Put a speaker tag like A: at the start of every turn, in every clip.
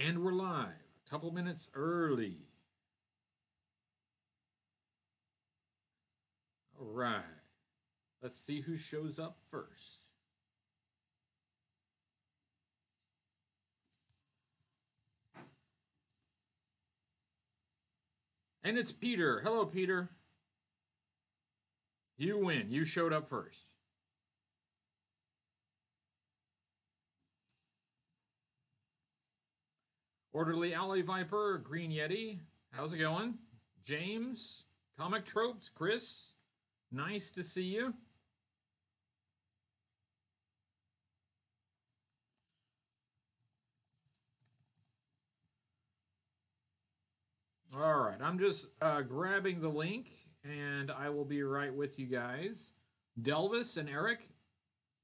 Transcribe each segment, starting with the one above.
A: And we're live, a couple minutes early. All right. Let's see who shows up first. And it's Peter. Hello, Peter. You win. You showed up first. Orderly Alley Viper, Green Yeti. How's it going? James, Comic Tropes, Chris. Nice to see you. All right, I'm just grabbing the link, and I will be right with you guys. Delvis and Eric,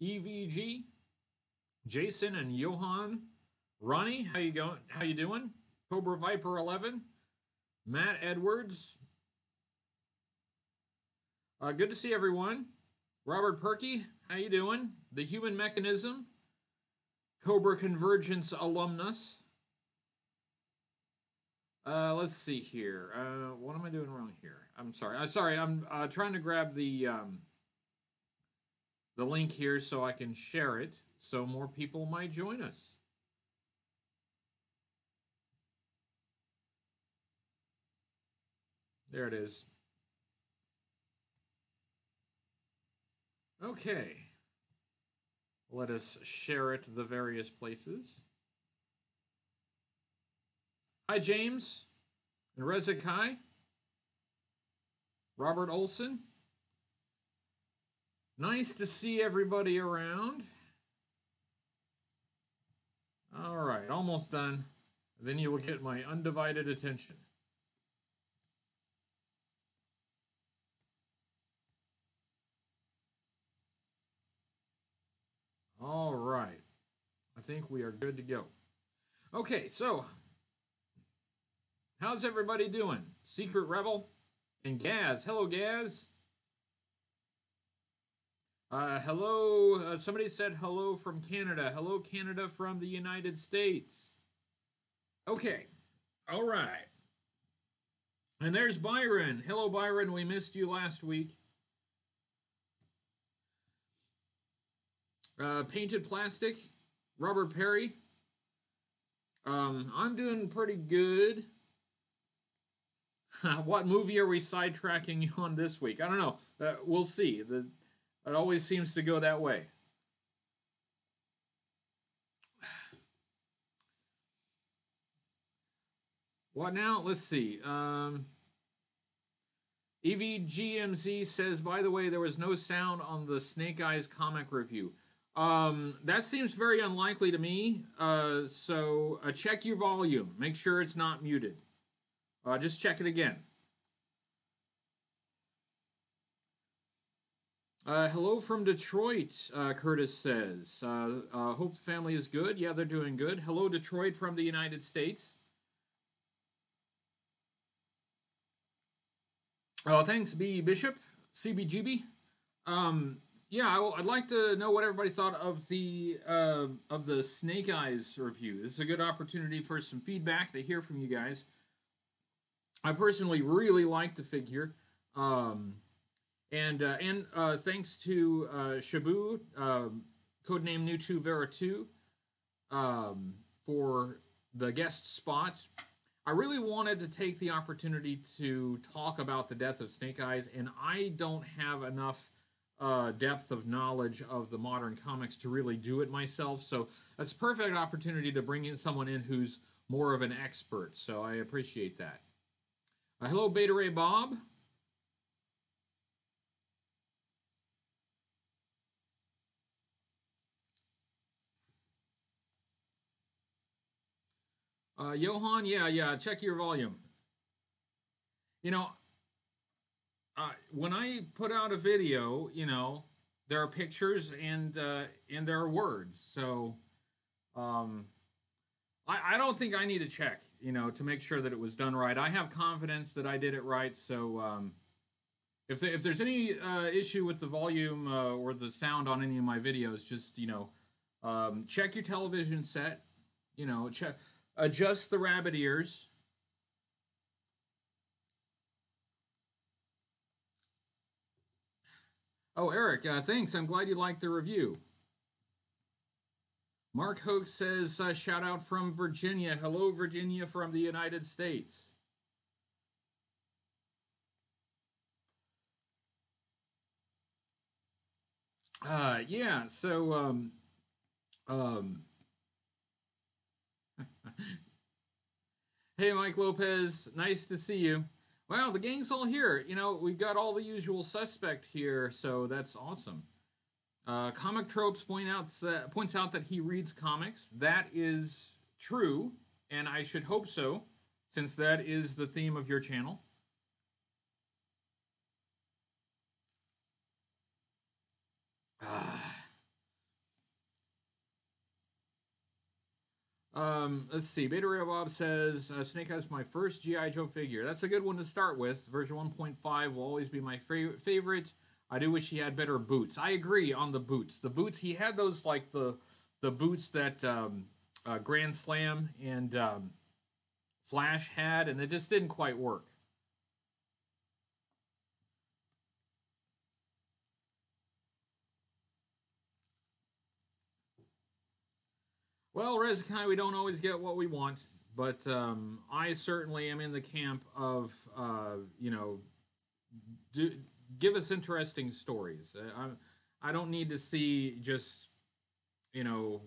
A: EVG, Jason and Johan, Ronnie, how you going? How you doing? Cobra Viper 11, Matt Edwards. Good to see everyone. Robert Perky, how you doing? The Human Mechanism, Cobra Convergence alumnus. Let's see here. What am I doing wrong here? I'm sorry. I'm trying to grab the link here so I can share it, so more people might join us. There it is. Okay. Let us share it to the various places. Hi, James and Rezekai. Robert Olson. Nice to see everybody around. All right, almost done. Then you will get my undivided attention. All right. I think we are good to go. Okay, so how's everybody doing? Secret Rebel and Gaz. Hello, Gaz. Hello. Somebody said hello from Canada. Hello, Canada from the United States. Okay. All right. And there's Byron. Hello, Byron. We missed you last week. Painted Plastic, Robert Perry. I'm doing pretty good. What movie are we sidetracking you on this week? I don't know. We'll see. It always seems to go that way. What now? Let's see. EVGMZ says, by the way, there was no sound on the Snake Eyes comic review. That seems very unlikely to me. So check your volume. Make sure it's not muted. Just check it again. Hello from Detroit, Curtis says. Hope the family is good. Yeah, they're doing good. Hello, Detroit from the United States. Thanks, B. Bishop, CBGB. Yeah, I'd like to know what everybody thought of the Snake Eyes review. This is a good opportunity for some feedback to hear from you guys. I personally really like the figure, and thanks to Shabu, codename New2 Vera2, for the guest spot. I really wanted to take the opportunity to talk about the death of Snake Eyes, and I don't have enough depth of knowledge of the modern comics to really do it myself. So that's a perfect opportunity to bring in someone who's more of an expert. So I appreciate that. Hello, Beta Ray Bob. Johan, yeah, check your volume. You know, when I put out a video, you know, there are pictures and there are words. So I don't think I need to check, you know, to make sure that it was done right. I have confidence that I did it right. So if there's any issue with the volume or the sound on any of my videos, just, you know, check your television set, you know, check. Adjust the rabbit ears. Oh, Eric, thanks. I'm glad you liked the review. Mark Hoke says, shout out from Virginia. Hello, Virginia from the United States. Yeah, so, hey, Mike Lopez, nice to see you. Well, the gang's all here. You know, we've got all the usual suspect here, so that's awesome. Comic Tropes points out that he reads comics. That is true, and I should hope so, since that is the theme of your channel. Let's see. Beta Ray Bob says Snake Eyes my first GI Joe figure. That's a good one to start with. Version 1.5 will always be my favorite. I do wish he had better boots. I agree on the boots. The boots, he had those like the boots that Grand Slam and Flash had, and it just didn't quite work. Well, Rezakai, we don't always get what we want, but I certainly am in the camp of, you know, give us interesting stories. I don't need to see just, you know,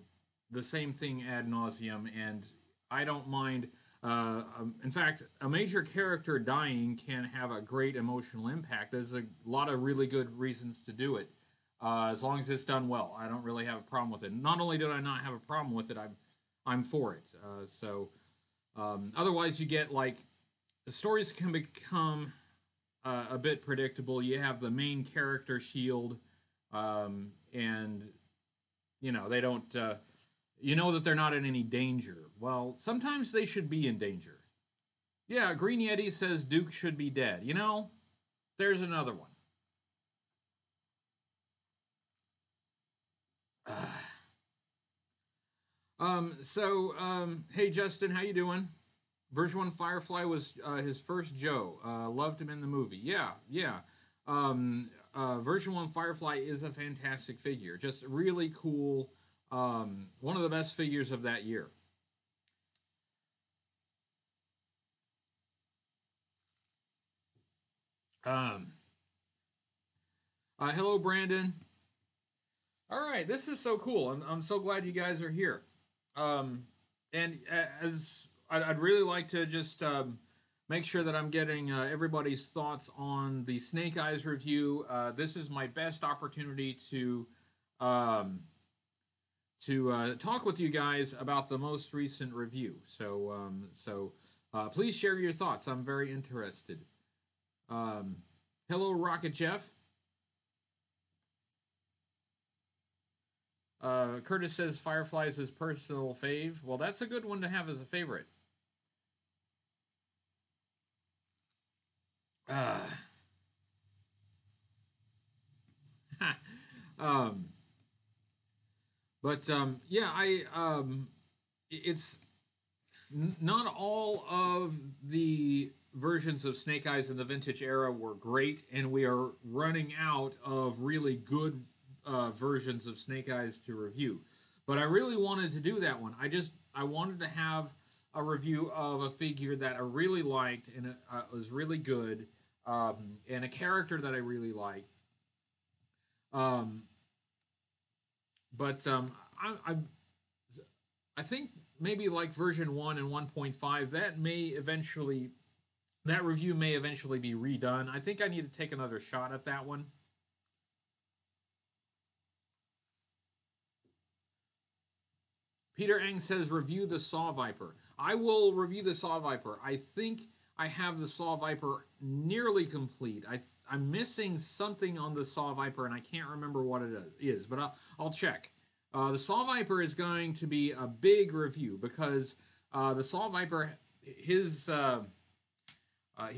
A: the same thing ad nauseum, and I don't mind. In fact, a major character dying can have a great emotional impact. There's a lot of really good reasons to do it. As long as it's done well, I don't really have a problem with it. Not only do I not have a problem with it, I'm for it. Otherwise, you get like the stories can become a bit predictable. You have the main character shield, and you know they don't. You know that they're not in any danger. Well, sometimes they should be in danger. Yeah, Green Yeti says Duke should be dead. You know, there's another one. Hey Justin, how you doing? Version 1 Firefly was his first Joe. Loved him in the movie. Yeah. Version 1 Firefly is a fantastic figure. Just really cool. One of the best figures of that year. Hello, Brandon. All right, this is so cool. I'm so glad you guys are here. And as I'd really like to just make sure that I'm getting everybody's thoughts on the Snake Eyes review. This is my best opportunity to talk with you guys about the most recent review. So please share your thoughts. I'm very interested. Hello, Rocket Jeff. Curtis says Firefly is his personal fave. Well, that's a good one to have as a favorite. Yeah, it's not all of the versions of Snake Eyes in the vintage era were great, and we are running out of really good versions of Snake Eyes to review. But I really wanted to do that one. I wanted to have a review of a figure that I really liked and it was really good, and a character that I really liked. I think maybe like version 1 and 1.5 that review may eventually be redone. I think I need to take another shot at that one. Peter Eng says review the Saw Viper. I will review the Saw Viper. I think I have the Saw Viper nearly complete. I'm missing something on the Saw Viper, and I can't remember what it is, but I'll check. The Saw Viper is going to be a big review because the Saw Viper, he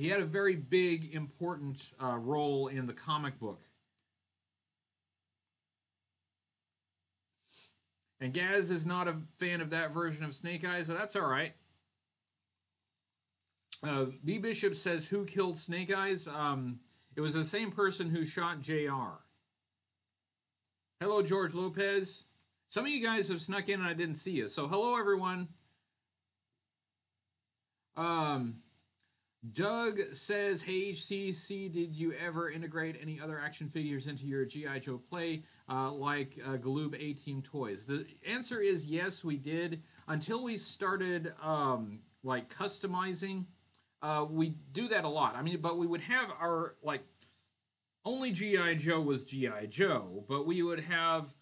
A: had a very big, important role in the comic book. And Gaz is not a fan of that version of Snake Eyes, so that's all right. B Bishop says, "Who killed Snake Eyes?" It was the same person who shot JR. Hello, George Lopez. Some of you guys have snuck in and I didn't see you. So hello, everyone. Doug says, "Hey HCC, did you ever integrate any other action figures into your G.I. Joe play, like Galoob A-Team toys?" The answer is yes, we did. Until we started like customizing, we do that a lot. I mean, but we would have our, like, only G.I. Joe was G.I. Joe, but we would have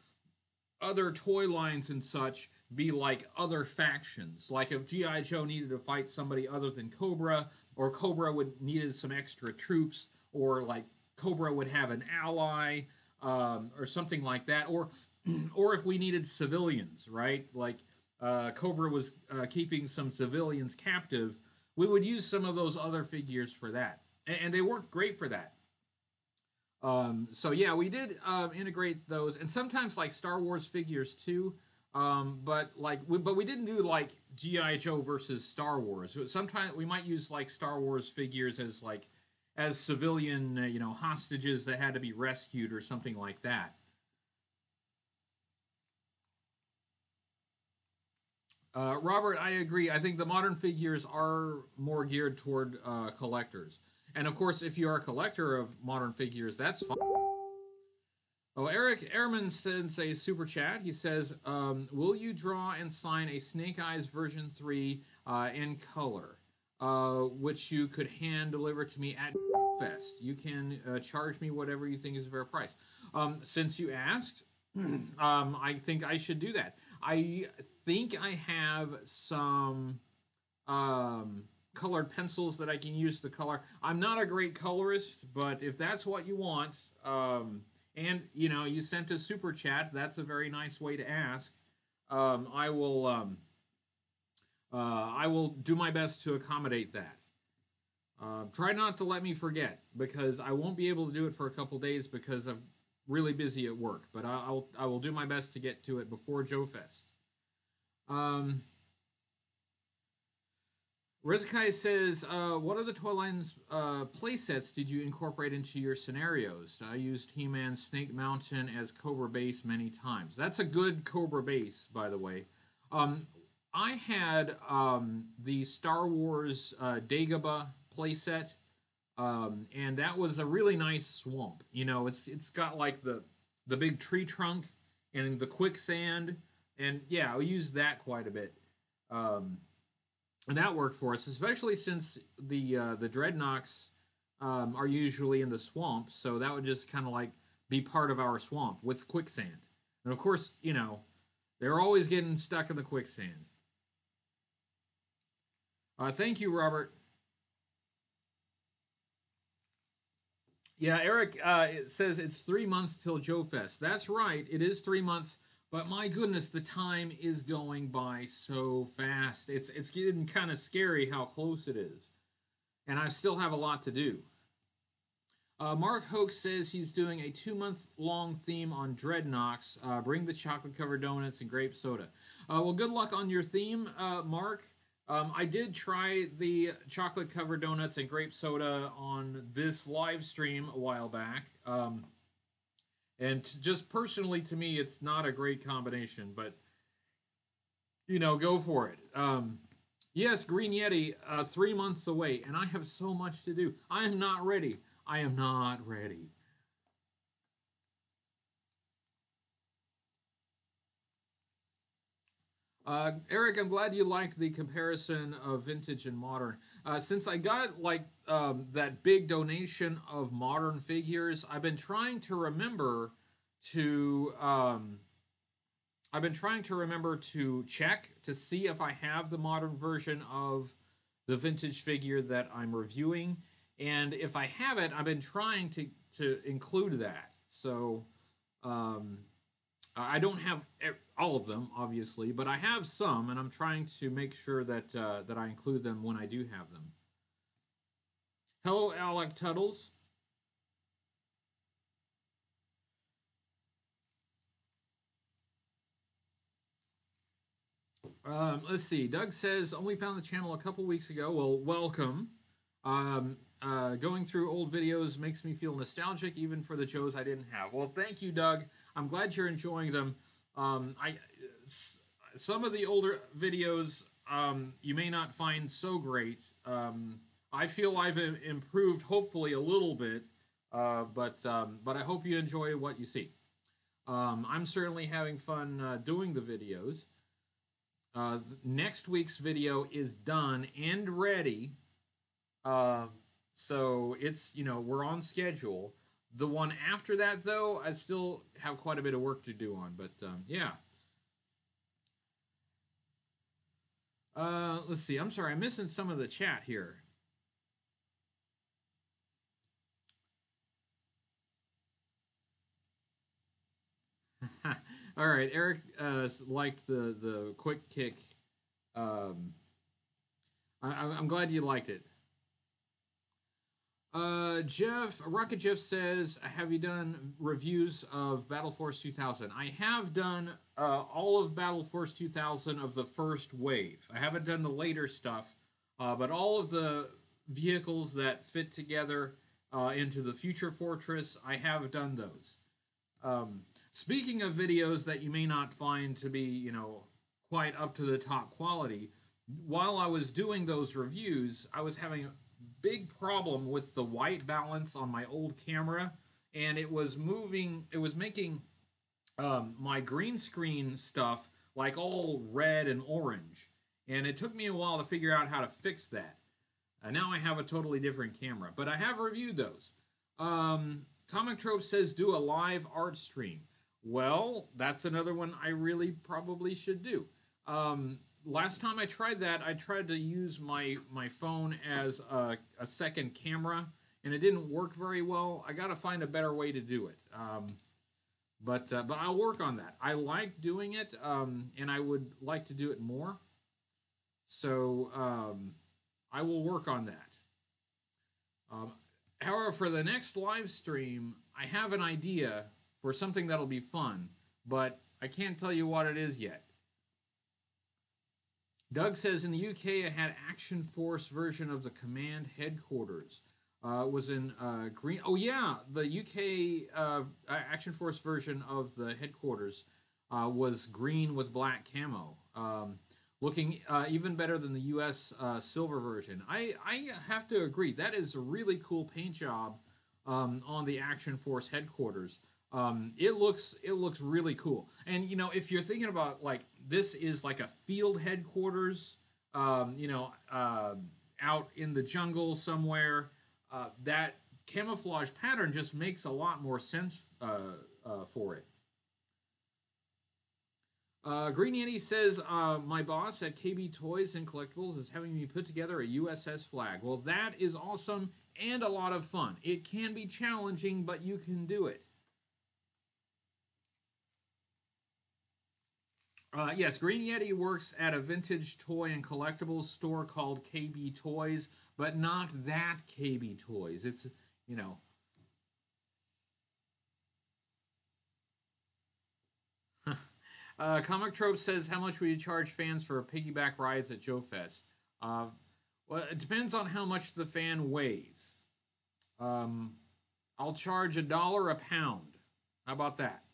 A: other toy lines and such be like other factions. Like if G.I. Joe needed to fight somebody other than Cobra, or Cobra would needed some extra troops, or like Cobra would have an ally, or something like that, or or if we needed civilians, right? Like Cobra was keeping some civilians captive, we would use some of those other figures for that, and they worked great for that. So yeah, we did integrate those, and sometimes like Star Wars figures too. But we didn't do like G.I. Joe versus Star Wars. Sometimes we might use like Star Wars figures as civilian, hostages that had to be rescued or something like that. Robert, I agree. I think the modern figures are more geared toward collectors. And of course, if you are a collector of modern figures, that's fine. Oh, Eric Ehrman sends a super chat. He says, "Will you draw and sign a Snake Eyes version 3 in color, which you could hand deliver to me at Fest? You can charge me whatever you think is a fair price." Since you asked, I think I should do that. I think I have some colored pencils that I can use to color. I'm not a great colorist, but if that's what you want, and you sent a super chat, that's a very nice way to ask. I will do my best to accommodate that. Try not to let me forget, because I won't be able to do it for a couple days because I'm really busy at work. But I will do my best to get to it before Joe Fest. Rizakai says, "What other toy lines play sets did you incorporate into your scenarios?" I used He-Man's Snake Mountain as Cobra base many times. That's a good Cobra base, by the way. I had the Star Wars Dagobah playset, and that was a really nice swamp. It's got like the big tree trunk and the quicksand, and yeah, we used that quite a bit. And that worked for us, especially since the Dreadnoks are usually in the swamp, so that would just kind of like be part of our swamp with quicksand. And of course, they're always getting stuck in the quicksand. Thank you, Robert. Yeah, Eric it says it's 3 months till Joe Fest. That's right, it is 3 months. But my goodness, the time is going by so fast. It's getting kind of scary how close it is. And I still have a lot to do. Mark Hoke says he's doing a 2-month-long theme on Dreadnoks. Bring the chocolate-covered donuts and grape soda. Well, good luck on your theme, Mark. I did try the chocolate-covered donuts and grape soda on this live stream a while back. And just personally, to me, it's not a great combination, but, go for it. Yes, Green Yeti, 3 months away, and I have so much to do. I am not ready. I am not ready. Eric, I'm glad you liked the comparison of vintage and modern. Since I got that big donation of modern figures, I've been trying to remember to check to see if I have the modern version of the vintage figure that I'm reviewing, and if I have it, I've been trying to include that. So I don't have all of them, obviously, but I have some, and I'm trying to make sure that I include them when I do have them. Hello, Alec Tuttles. Let's see. Doug says, only found the channel a couple weeks ago. Well, welcome. Going through old videos makes me feel nostalgic, even for the Joes I didn't have. Well, thank you, Doug. I'm glad you're enjoying them. Some of the older videos you may not find so great. I feel I've improved, hopefully, a little bit, but I hope you enjoy what you see. I'm certainly having fun doing the videos. Next week's video is done and ready. So it's, we're on schedule. The one after that, though, I still have quite a bit of work to do on, but yeah. Let's see. I'm sorry, I'm missing some of the chat here. All right, Eric liked the quick kick. I'm glad you liked it. Rocket Jeff says, have you done reviews of Battle Force 2000? I have done all of Battle Force 2000 of the first wave. I haven't done the later stuff, but all of the vehicles that fit together into the Future Fortress, I have done those. Speaking of videos that you may not find to be, quite up to the top quality, while I was doing those reviews, I was having a big problem with the white balance on my old camera, and it was making my green screen stuff like all red and orange, and it took me a while to figure out how to fix that. Now I have a totally different camera, but I have reviewed those. Comic Trope says, do a live art stream. Well, that's another one I really probably should do. Last time I tried that, I tried to use my phone as a second camera, and it didn't work very well. I got to find a better way to do it. But I'll work on that. I like doing it, and I would like to do it more. So I will work on that. However, for the next live stream, I have an idea for something that'll be fun, but I can't tell you what it is yet. Doug says, in the UK, I had Action Force version of the Command Headquarters. It was in green. Oh, yeah, the UK Action Force version of the Headquarters was green with black camo. Looking even better than the US silver version. I have to agree, that is a really cool paint job on the Action Force Headquarters. It looks really cool. And if you're thinking about, like, this is like a field headquarters, out in the jungle somewhere, that camouflage pattern just makes a lot more sense for it. Green Yeti says, my boss at KB Toys and Collectibles is having me put together a USS flag. Well, that is awesome and a lot of fun. It can be challenging, but you can do it. Yes, Green Yeti works at a vintage toy and collectibles store called KB Toys, but not that KB Toys. It's, Comic Trope says, how much would you charge fans for piggyback rides at Joe Fest? Well, it depends on how much the fan weighs. I'll charge $1 a pound. How about that?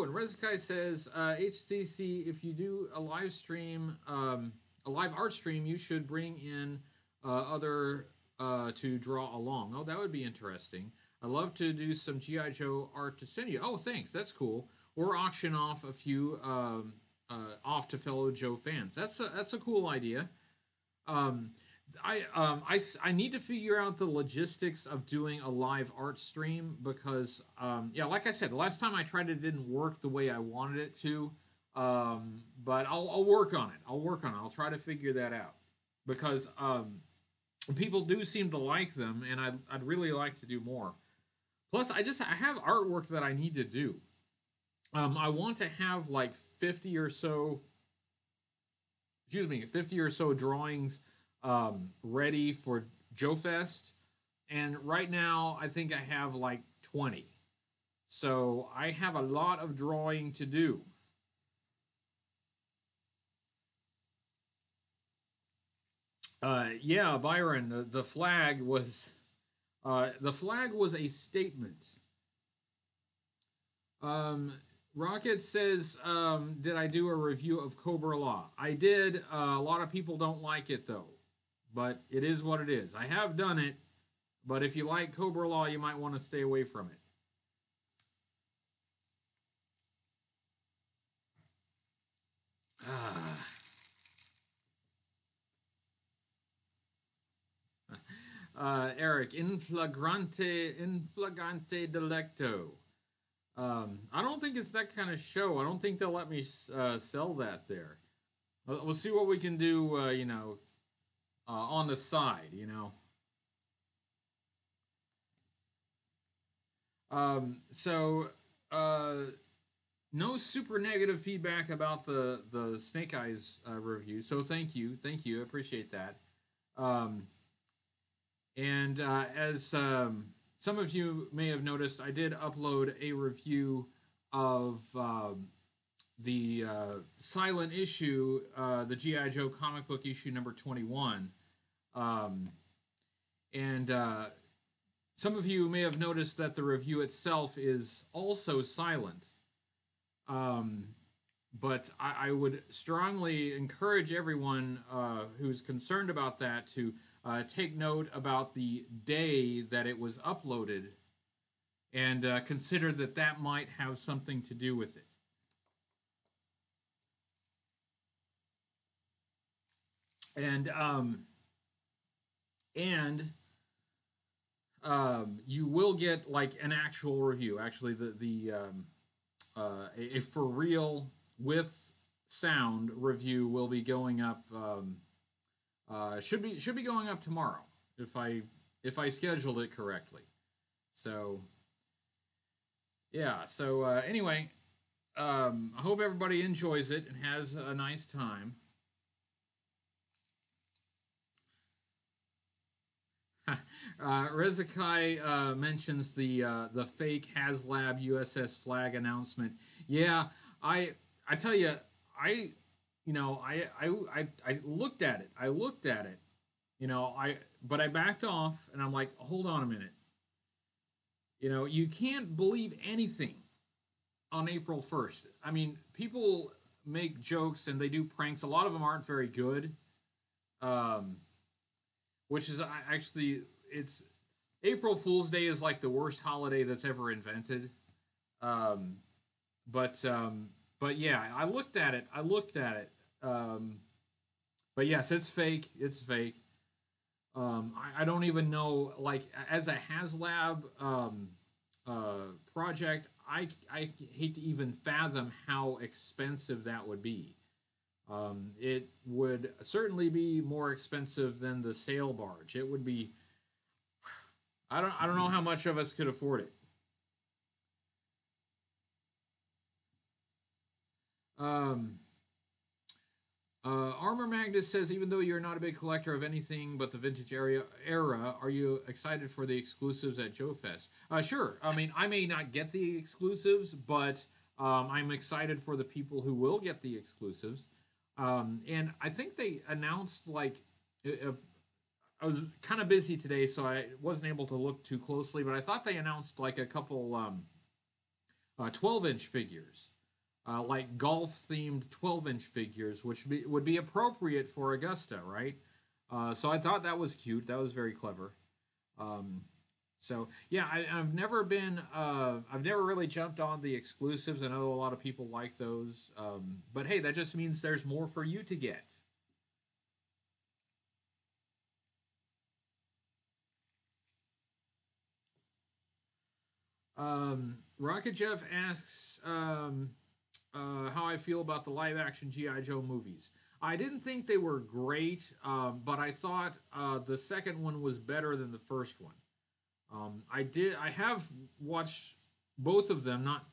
A: And Rezakai says, HCC, if you do a live stream, a live art stream, you should bring in other to draw along. Oh, that would be interesting. I'd love to do some G.I. Joe art to send you. Oh, thanks. That's cool. Or auction off a few off to fellow Joe fans. That's a cool idea. I need to figure out the logistics of doing a live art stream because, like I said, the last time I tried it didn't work the way I wanted it to. But I'll work on it. I'll try to figure that out because people do seem to like them, and I'd really like to do more. Plus, I have artwork that I need to do. I want to have like 50 or so excuse me, 50 or so drawings ready for Joe Fest. And right now, I think I have like 20. So I have a lot of drawing to do. Yeah, Byron, the flag was a statement. Um, Rocket says, "Did I do a review of Cobra Law? I did. A lot of people don't like it though, but it is what it is. I have done it, but if you like Cobra Law, you might want to stay away from it." Ah. Eric, inflagrante delecto. I don't think it's that kind of show. I don't think they'll let me sell that there. We'll see what we can do, on the side, So, no super negative feedback about the Snake Eyes review. So thank you, I appreciate that. Um, and as some of you may have noticed, I did upload a review of the silent issue, the G.I. Joe comic book issue number 21. And some of you may have noticed that the review itself is also silent. But I would strongly encourage everyone who's concerned about that to take note about the day that it was uploaded and consider that that might have something to do with it. And you will get like an actual review. Actually, a for real with sound review will be going up. Should be going up tomorrow if I scheduled it correctly. So yeah. So anyway, I hope everybody enjoys it and has a nice time. Rezakai mentions the fake HasLab USS Flag announcement. Yeah, I tell you, I looked at it. But I backed off and I'm like, hold on a minute. You can't believe anything on April 1st. I mean, people make jokes and they do pranks. A lot of them aren't very good. Which is actually, it's April Fool's Day is like the worst holiday that's ever invented. But yeah, I looked at it. But yes, it's fake. I don't even know, like, as a HasLab project, I hate to even fathom how expensive that would be. It would certainly be more expensive than the sail barge. It would be. I don't know how much of us could afford it. Armor Magnus says, even though you're not a big collector of anything but the vintage era, are you excited for the exclusives at Joe Fest? Sure. I mean, I may not get the exclusives, but I'm excited for the people who will get the exclusives. And I think they announced, like, I was kind of busy today, so I wasn't able to look too closely, but I thought they announced like a couple 12-inch figures, like golf-themed 12-inch figures, which would be appropriate for Augusta, right? So I thought that was cute. That was very clever. So yeah, I've never really jumped on the exclusives. I know a lot of people like those, but hey, that just means there's more for you to get. Rocket Jeff asks how I feel about the live action G.I. Joe movies. I didn't think they were great, but I thought the second one was better than the first one. I have watched both of them not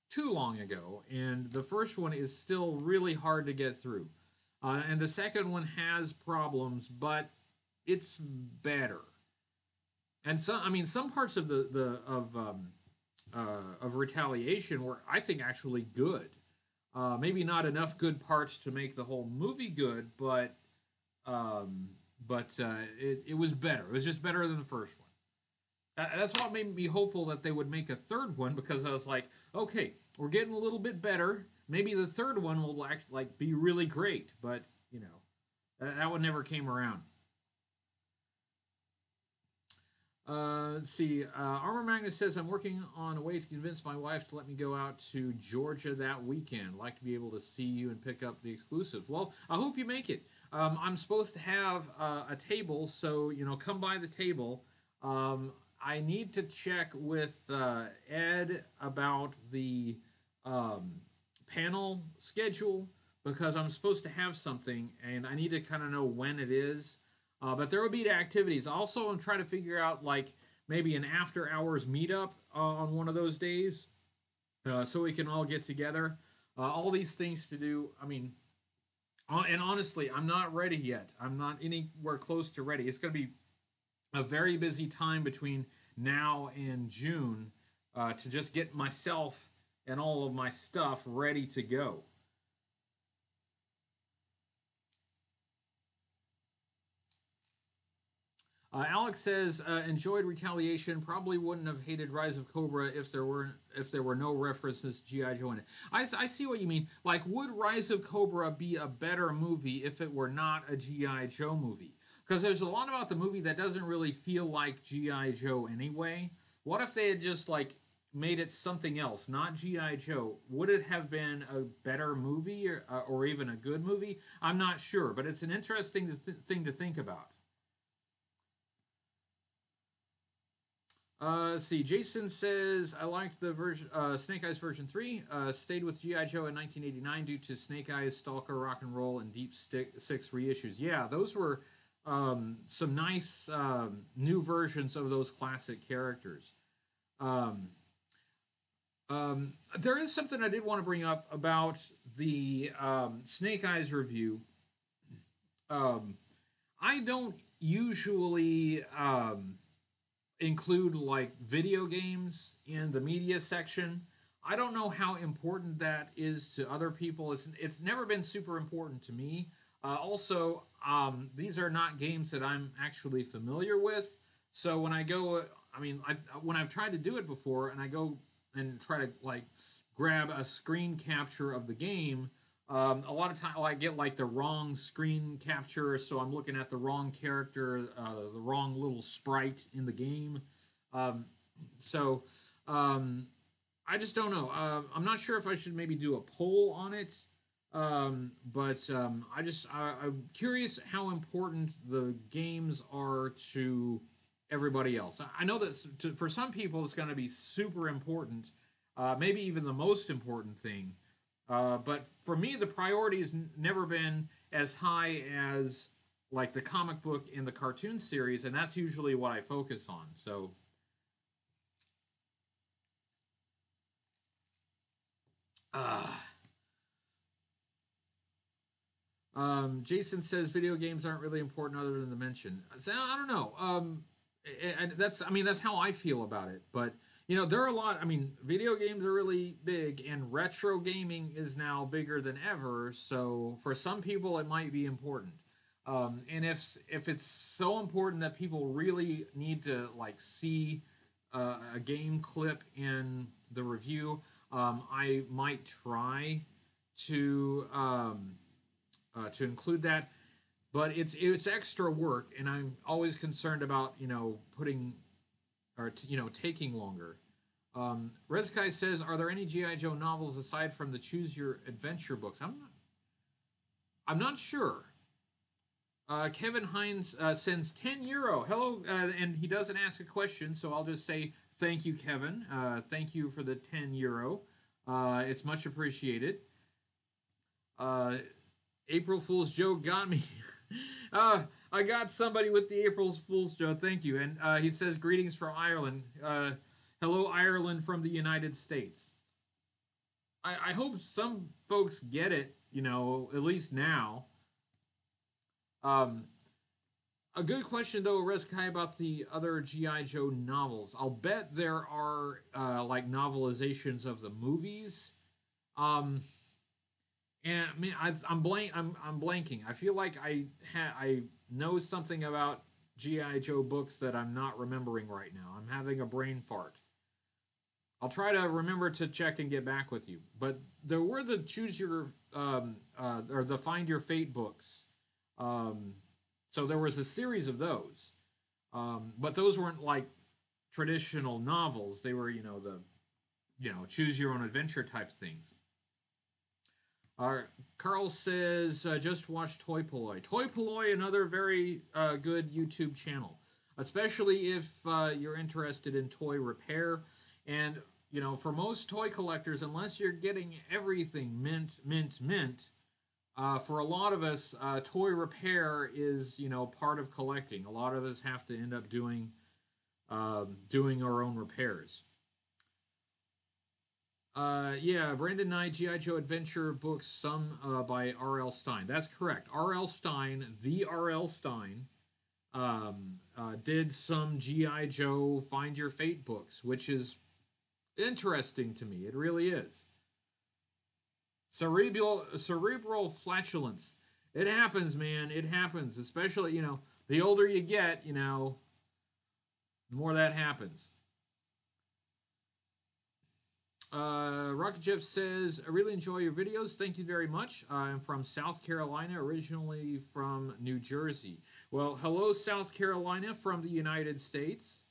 A: too long ago, and the first one is still really hard to get through. And the second one has problems, but it's better. And some, I mean, some parts of of Retaliation were, I think, actually good. Maybe not enough good parts to make the whole movie good, um, but it was better. It was just better than the first one. That's what made me hopeful that they would make a third one, because I was like, okay, we're getting a little bit better. Maybe the third one will actually like be really great, but you know, that one never came around. Let's see. Armor Magnus says, I'm working on a way to convince my wife to let me go out to Georgia that weekend. Like to be able to see you and pick up the exclusive. Well, I hope you make it. I'm supposed to have a table, so, you know, come by the table. I need to check with Ed about the um, panel schedule, because I'm supposed to have something and I need to kind of know when it is. But there will be activities. Also, I'm trying to figure out like maybe an after hours meetup on one of those days, so we can all get together. All these things to do. I mean, and honestly, I'm not ready yet. I'm not anywhere close to ready. It's going to be a very busy time between now and June to just get myself and all of my stuff ready to go. Alex says, enjoyed Retaliation. Probably wouldn't have hated Rise of Cobra if there were no references to GI Joe in it. I see what you mean. Like, would Rise of Cobra be a better movie if it were not a GI Joe movie? Because there's a lot about the movie that doesn't really feel like GI Joe anyway. What if they had just like made it something else, not GI Joe? Would it have been a better movie, or even a good movie? I'm not sure, but it's an interesting thing to think about. Let's see. Jason says, I liked the version, Snake Eyes version 3. Stayed with G.I. Joe in 1989 due to Snake Eyes, Stalker, Rock and Roll, and Deep Six reissues. Yeah, those were some nice new versions of those classic characters. Um, there is something I did want to bring up about the Snake Eyes review. Um, I don't usually include like video games in the media section. I don't know how important that is to other people. It's never been super important to me. Also, these are not games that I'm actually familiar with. So when I go, I mean, when I've tried to do it before, and I go and try to like grab a screen capture of the game, a lot of time I get like the wrong screen capture, so I'm looking at the wrong character, the wrong little sprite in the game. Um, so I just don't know. I'm not sure if I should maybe do a poll on it. But I'm curious how important the games are to everybody else. I know that for some people it's going to be super important, maybe even the most important thing. But for me, the priority's never been as high as like the comic book and the cartoon series, and that's usually what I focus on. So, uh, Jason says video games aren't really important other than the mention. So, I don't know. And that's how I feel about it. But you know, there are a lot. I mean, video games are really big, and retro gaming is now bigger than ever. So for some people, it might be important. And if it's so important that people really need to like see a game clip in the review, I might try to to include that. But it's extra work, and I'm always concerned about putting or taking longer. Rezkai says, "Are there any GI Joe novels aside from the Choose Your Adventure books?" I'm not sure. Kevin Hines sends €10. Hello, and he doesn't ask a question, so I'll just say thank you, Kevin. Thank you for the €10. It's much appreciated. April Fool's joke got me. I got somebody with the April Fool's joke. Thank you. And he says, greetings from Ireland. Hello, Ireland from the United States. I hope some folks get it, at least now. A good question though, Rezkai, about the other GI Joe novels. I'll bet there are like novelizations of the movies. Um, and I mean, I'm blanking. I feel like I know something about GI Joe books that I'm not remembering right now. I'm having a brain fart. I'll try to remember to check and get back with you. But there were the choose your or the find your fate books. Um, so there was a series of those, but those weren't like traditional novels. They were, the choose your own adventure type things. Carl says, just watch Toy Poloi. Toy Poloi, another very good YouTube channel, especially if you're interested in toy repair. And, for most toy collectors, unless you're getting everything mint, for a lot of us, toy repair is, part of collecting. A lot of us have to end up doing our own repairs. Yeah, Brandon Knight, G.I. Joe Adventure books, some by R.L. Stine. That's correct. R.L. Stine, the R.L. Stine, did some G.I. Joe Find Your Fate books, which is interesting to me. It really is. Cerebral flatulence. It happens, man. It happens. Especially, the older you get, the more that happens. Rocket Jeff says, I really enjoy your videos. Thank you very much. I'm from South Carolina, originally from New Jersey. Well, hello, South Carolina from the United States.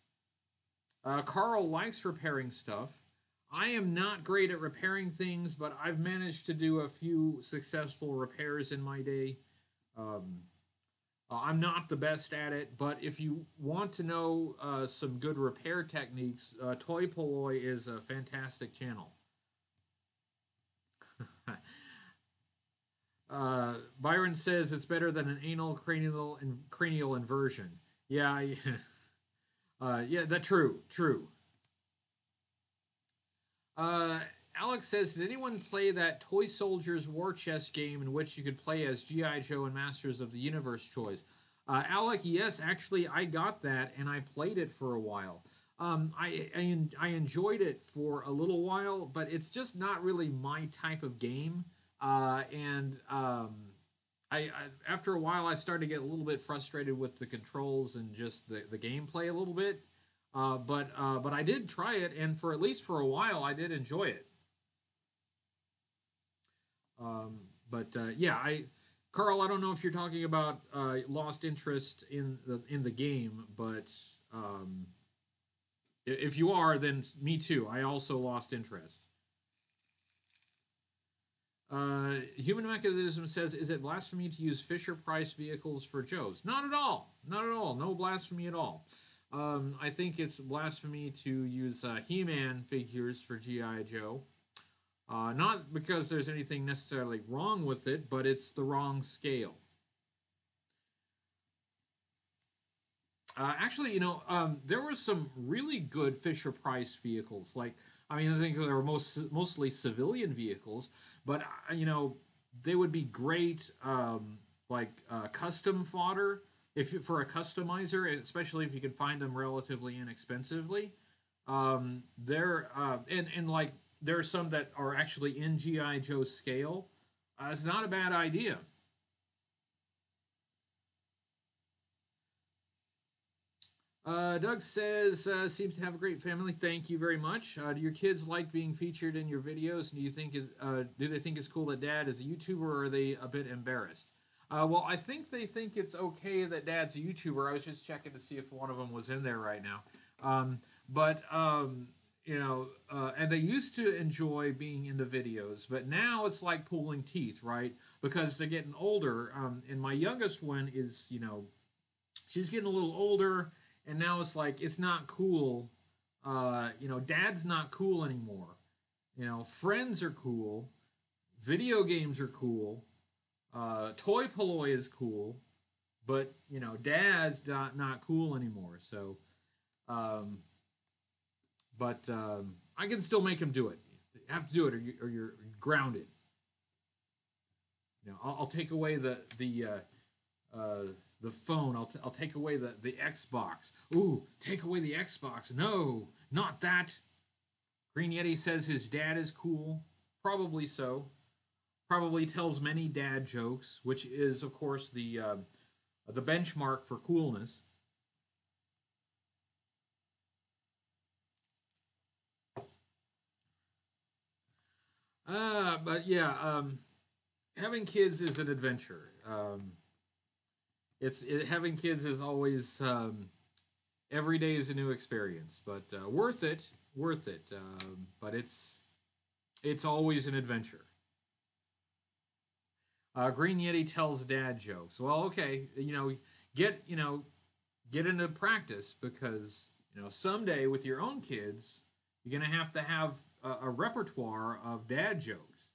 A: Carl likes repairing stuff. I am not great at repairing things, but I've managed to do a few successful repairs in my day. I'm not the best at it, but if you want to know some good repair techniques, Toy Poloi is a fantastic channel. Byron says it's better than an anal cranial inversion. Yeah, yeah, that's true. Alex says, did anyone play that Toy Soldiers War Chest game in which you could play as G.I. Joe and Masters of the Universe toys? Alec, yes, actually, I got that and I played it for a while. I enjoyed it for a little while, but it's just not really my type of game. After a while, I started to get a little bit frustrated with the controls and just the gameplay a little bit. But I did try it, and for at least for a while, I did enjoy it. Yeah, Carl, I don't know if you're talking about lost interest in the game, but if you are, then me too. I also lost interest. Human Mechanism says, is it blasphemy to use Fisher-Price vehicles for Joes? Not at all. Not at all. No blasphemy at all. I think it's blasphemy to use He-Man figures for G.I. Joe. Not because there's anything necessarily wrong with it, but it's the wrong scale. Actually, there were some really good Fisher-Price vehicles. I think they were mostly civilian vehicles, but, they would be great, custom fodder for a customizer, especially if you could find them relatively inexpensively. There are some that are actually in G.I. Joe scale. It's not a bad idea. Doug says, seems to have a great family. Thank you very much. Do your kids like being featured in your videos? Do they think it's cool that Dad is a YouTuber, or are they a bit embarrassed? Well, I think they think it's okay that Dad's a YouTuber. I was just checking to see if one of them was in there right now. And they used to enjoy being in the videos, but now it's like pulling teeth, right? Because they're getting older. And my youngest one is, she's getting a little older, and now it's like, it's not cool. Dad's not cool anymore. Friends are cool. Video games are cool. Toy Poloi is cool. But, Dad's not cool anymore. So, I can still make him do it. You have to do it, or you're grounded. I'll take away the the phone. I'll take away the Xbox. Ooh, take away the Xbox. No, not that. Green Yeti says his dad is cool. Probably so. Probably tells many dad jokes, which is, of course, the benchmark for coolness. But yeah, having kids is an adventure. Having kids is always every day is a new experience, but worth it, worth it. But it's always an adventure. Green Yeti tells dad jokes. Well, okay, get get into practice because someday with your own kids, you're gonna have to have a repertoire of dad jokes.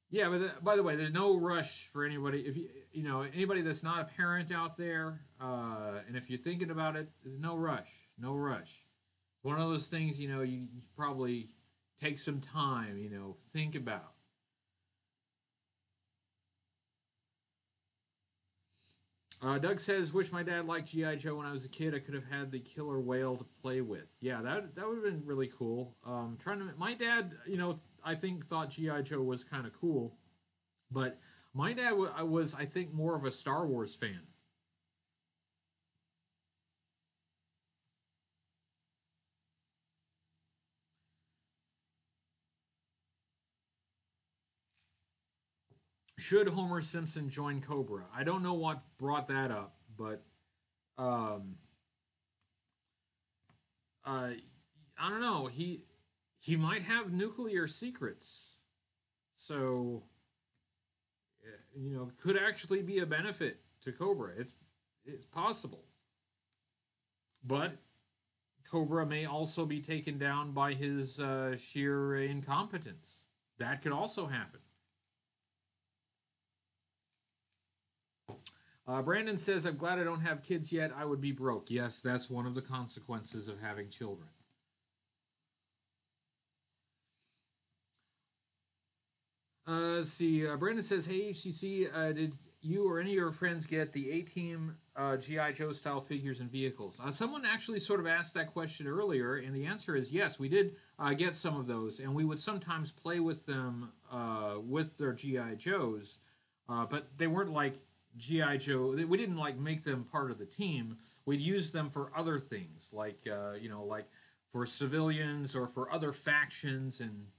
A: Yeah, but by the way, there's no rush for anybody. If anybody that's not a parent out there, and if you're thinking about it, there's no rush, no rush. One of those things you probably take some time, think about. Doug says, "Wish my dad liked GI Joe when I was a kid. I could have had the killer whale to play with. Yeah, that would have been really cool. My dad, I think thought GI Joe was kind of cool, but my dad was, I think, more of a Star Wars fan. Should Homer Simpson join Cobra? I don't know what brought that up, but um, I don't know. He might have nuclear secrets, so could actually be a benefit to Cobra. It's possible, but Cobra may also be taken down by his sheer incompetence. That could also happen. Brandon says, "I'm glad I don't have kids yet. I would be broke." Yes, that's one of the consequences of having children. Let's see. Brandon says, "Hey HCC, did you or any of your friends get the A Team GI Joe style figures and vehicles?" Someone actually sort of asked that question earlier, and the answer is yes. We did get some of those, and we would sometimes play with them with their GI Joes, but they weren't like GI Joe. We didn't like make them part of the team. We'd use them for other things, like like for civilians or for other factions, and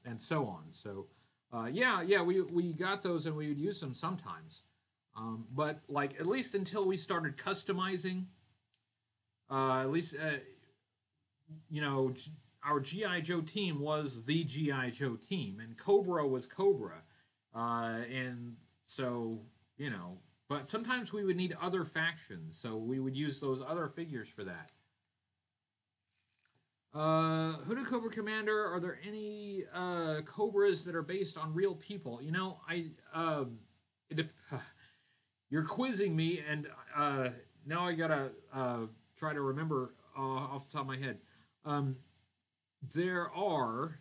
A: and so on. So, yeah, we got those and we would use them sometimes. But like at least until we started customizing, at least you know our GI Joe team was the GI Joe team, and Cobra was Cobra, and so you know. But sometimes we would need other factions, so we would use those other figures for that. Hooded Cobra Commander, are there any Cobras that are based on real people? It, you're quizzing me, and now I gotta try to remember off the top of my head. Um, there are.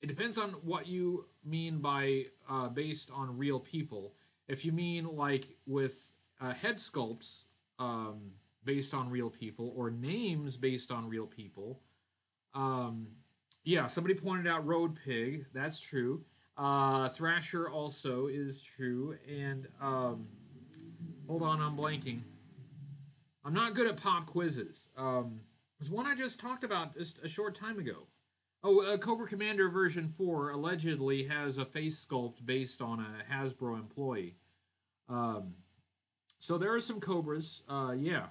A: It depends on what you mean by based on real people. If you mean like with head sculpts based on real people or names based on real people, um, yeah, somebody pointed out Road Pig. That's true. Thrasher also is true. And hold on, I'm blanking. I'm not good at pop quizzes. There's one I just talked about just a short time ago. Oh, Cobra Commander version 4 allegedly has a face sculpt based on a Hasbro employee. Um, so there are some Cobras, yeah.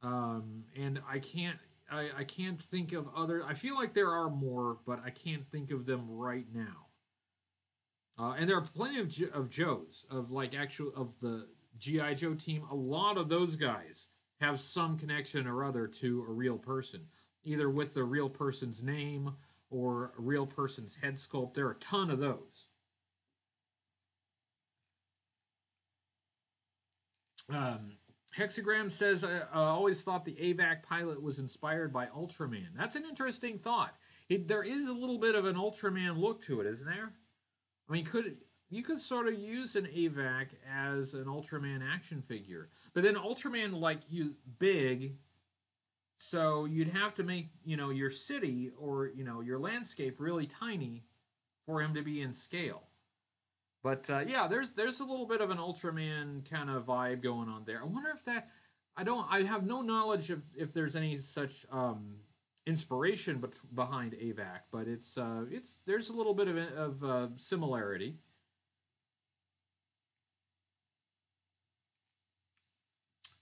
A: And I can't think of other. I feel like there are more, but I can't think of them right now. And there are plenty of Joes of like actual of the GI Joe team. A lot of those guys have some connection or other to a real person, either with the real person's name or a real person's head sculpt. There are a ton of those. Um, Hexagram says, I always thought the AVAC pilot was inspired by Ultraman. That's an interesting thought. there is a little bit of an Ultraman look to it, isn't there? I mean, you could sort of use an AVAC as an Ultraman action figure, but then Ultraman, like, he's big, so you'd have to make, your city or, your landscape really tiny for him to be in scale. But yeah, there's a little bit of an Ultraman kind of vibe going on there. I wonder if that I have no knowledge of if there's any such inspiration behind AVAC, but it's there's a little bit of similarity.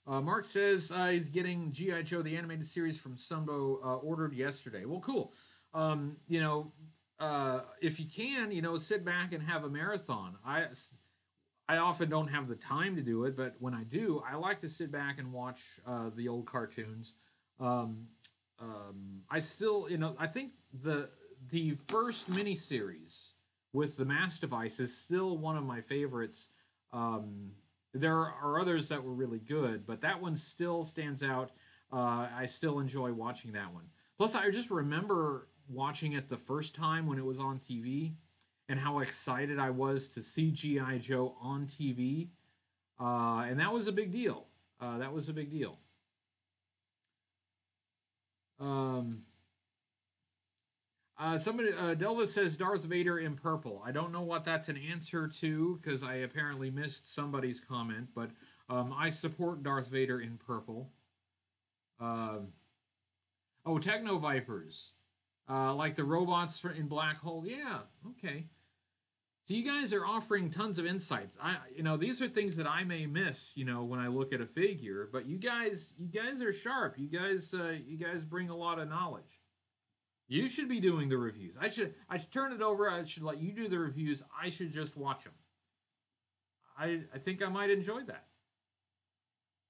A: Mark says he's getting G.I. Joe the animated series from Sunbow ordered yesterday. Well, cool. If you can, sit back and have a marathon. I often don't have the time to do it, but when I do, I like to sit back and watch the old cartoons. I still, I think the first miniseries with the Mass Device is still one of my favorites. There are others that were really good, but that one still stands out. I still enjoy watching that one. Plus, I just remember watching it the first time when it was on TV and how excited I was to see G.I. Joe on TV. And that was a big deal. That was a big deal. Delva says Darth Vader in purple. I don't know what that's an answer to because I apparently missed somebody's comment, but I support Darth Vader in purple. Techno Vipers. Like the robots in Black Hole. Yeah, okay. So you guys are offering tons of insights. These are things that I may miss, when I look at a figure. But you guys are sharp. You guys bring a lot of knowledge. You should be doing the reviews. I should turn it over. I should let you do the reviews. I should just watch them. I think I might enjoy that.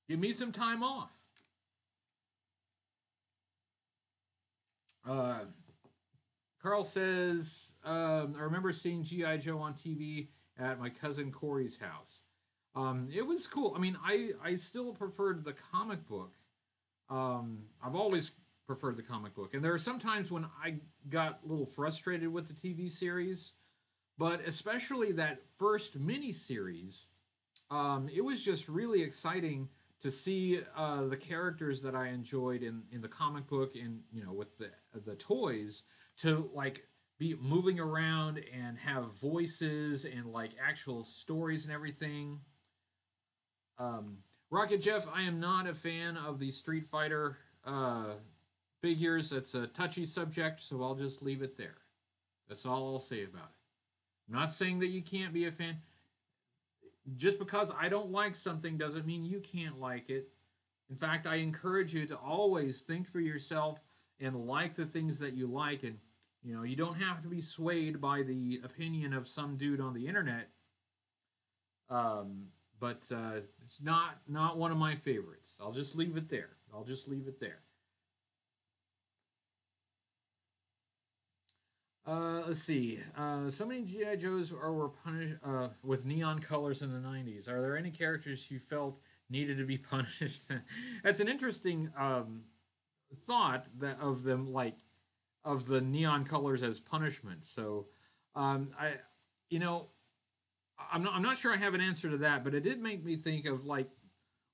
A: Give me some time off. Carl says, I remember seeing G.I. Joe on TV at my cousin Corey's house. It was cool. I mean, I still preferred the comic book. I've always preferred the comic book. And there are some times when I got a little frustrated with the TV series, but especially that first mini-series, it was just really exciting to see the characters that I enjoyed in the comic book and, with the toys to, like, be moving around and have voices and, like, actual stories and everything. Rocket Jeff, I am not a fan of the Street Fighter figures. It's a touchy subject, so I'll just leave it there. That's all I'll say about it. I'm not saying that you can't be a fan. Just because I don't like something doesn't mean you can't like it. In fact, I encourage you to always think for yourself and like the things that you like. And, you don't have to be swayed by the opinion of some dude on the internet. But it's not one of my favorites. I'll just leave it there. Let's see. So many G.I. Joes were punished with neon colors in the 90s. Are there any characters you felt needed to be punished? That's an interesting thought of them, like, of the neon colors as punishment. So, I'm not sure I have an answer to that, but it did make me think of, like,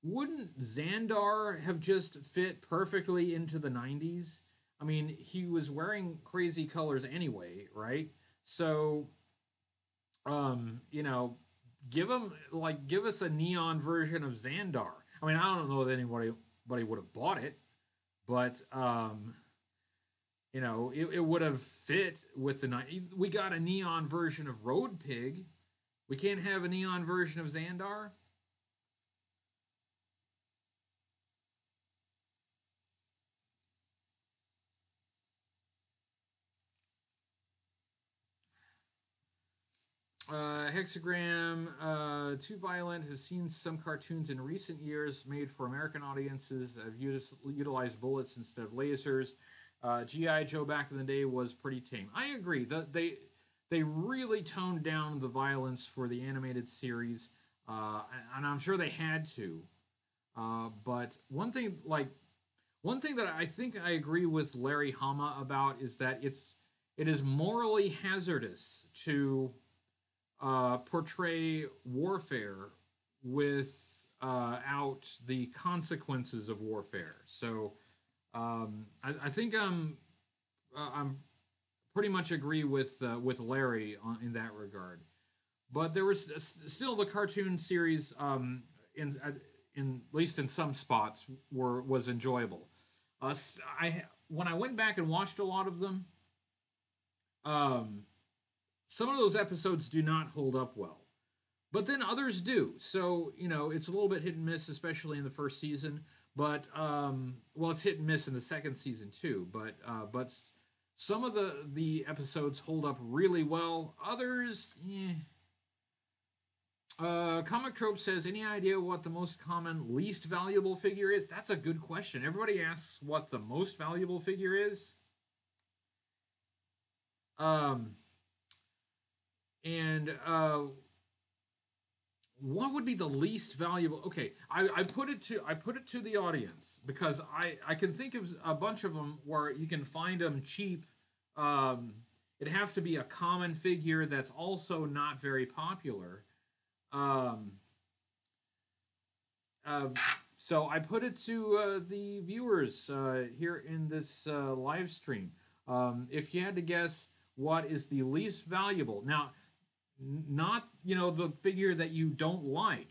A: wouldn't Xandar have just fit perfectly into the 90s? I mean, he was wearing crazy colors anyway, right? So, give us a neon version of Xandar. I mean, I don't know that anybody would have bought it, but it would have fit with the night. We got a neon version of Road Pig. We can't have a neon version of Xandar. Hexagram, Too Violent, have seen some cartoons in recent years made for American audiences that have utilized bullets instead of lasers. G.I. Joe back in the day was pretty tame. I agree. They really toned down the violence for the animated series, and I'm sure they had to. But one thing, like, One thing that I think I agree with Larry Hama about is that it is morally hazardous to portray warfare without the consequences of warfare. So I think I'm pretty much agree with Larry in that regard. But there was still the cartoon series in at least in some spots was enjoyable. I when I went back and watched a lot of them, um, some of those episodes do not hold up well, but then others do. So it's a little bit hit and miss, especially in the first season. But well, it's hit and miss in the second season too. But some of the episodes hold up really well. Others, eh. Comic Trope says, any idea what the most common least valuable figure is? That's a good question. Everybody asks what the most valuable figure is. Um, and what would be the least valuable? Okay, I put it to the audience because I can think of a bunch of them where you can find them cheap. It'd have to be a common figure that's also not very popular. Um, uh, so I put it to the viewers here in this live stream. If you had to guess what is the least valuable, now, not the figure that you don't like